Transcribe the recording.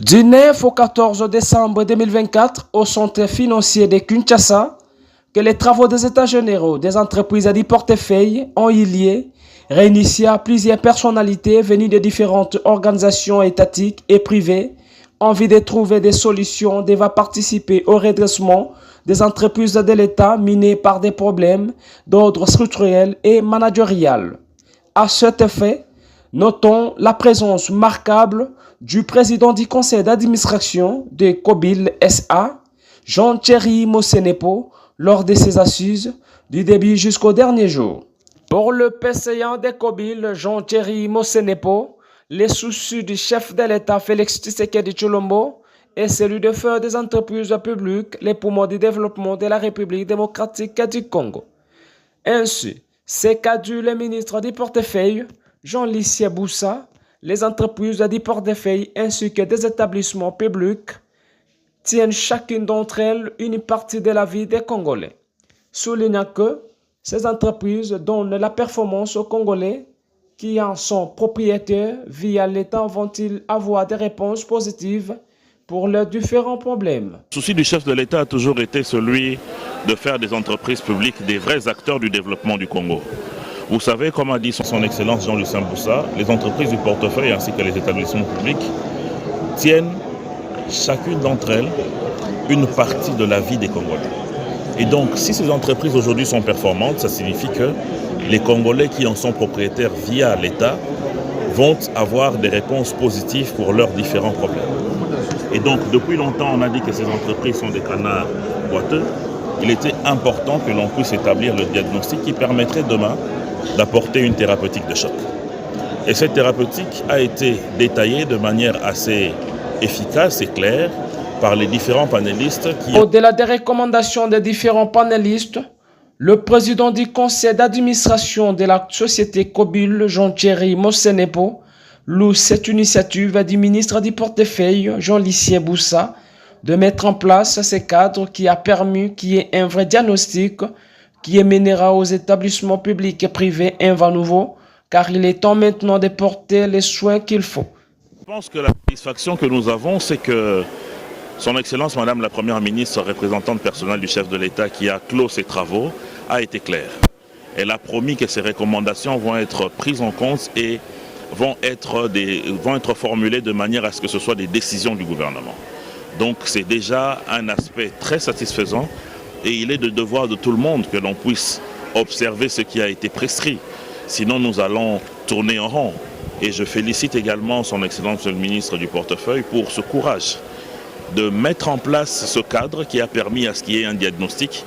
Du 9 au 14 décembre 2024, au centre financier de Kinshasa, que les travaux des États généraux des entreprises à du portefeuille ont eu lieu, réunissant à plusieurs personnalités venues de différentes organisations étatiques et privées, en vue de trouver des solutions devant participer au redressement des entreprises de l'État minées par des problèmes d'ordre structurel et managérial. À cet effet, notons la présence marquable du président du conseil d'administration de Kobil SA, Jean-Thierry Mosenepo, lors de ses assises du début jusqu'au dernier jour. Pour le PCA de Kobil, Jean-Thierry Mosenepo, les soucis du chef de l'État Félix Tshisekedi Tshilombo est celui de faire des entreprises publiques les poumons du développement de la République démocratique du Congo. Ainsi, c'est qu'a dit le ministre du portefeuille, Jean-Lycée Boussa, les entreprises du portefeuille ainsi que des établissements publics tiennent chacune d'entre elles une partie de la vie des Congolais. Soulignant que ces entreprises donnent la performance aux Congolais qui en sont propriétaires via l'État vont-ils avoir des réponses positives pour leurs différents problèmes. Le souci du chef de l'État a toujours été celui de faire des entreprises publiques des vrais acteurs du développement du Congo. Vous savez, comme a dit son Excellence Jean-Lucien Boussa, les entreprises du portefeuille ainsi que les établissements publics tiennent chacune d'entre elles une partie de la vie des Congolais. Et donc, si ces entreprises aujourd'hui sont performantes, ça signifie que les Congolais qui en sont propriétaires via l'État vont avoir des réponses positives pour leurs différents problèmes. Et donc, depuis longtemps, on a dit que ces entreprises sont des canards boiteux. Il était important que l'on puisse établir le diagnostic qui permettrait demain d'apporter une thérapeutique de choc. Et cette thérapeutique a été détaillée de manière assez efficace et claire par les différents panélistes qui... Au-delà des recommandations des différents panélistes, le président du conseil d'administration de la société Kobil, Jean-Thierry Mosenepo, loue cette initiative du ministre du portefeuille, Jean-Lycée Boussa, de mettre en place ce cadre qui a permis qu'il y ait un vrai diagnostic qui mènera aux établissements publics et privés un vent nouveau, car il est temps maintenant de porter les soins qu'il faut. Je pense que la satisfaction que nous avons, c'est que Son Excellence Madame la Première Ministre, représentante personnelle du chef de l'État qui a clos ses travaux, a été claire. Elle a promis que ces recommandations vont être prises en compte et vont être formulées de manière à ce que ce soit des décisions du gouvernement. Donc c'est déjà un aspect très satisfaisant et il est de devoir de tout le monde que l'on puisse observer ce qui a été prescrit. Sinon nous allons tourner en rond. Et je félicite également Son Excellence le ministre du portefeuille pour ce courage de mettre en place ce cadre qui a permis à ce qu'il y ait un diagnostic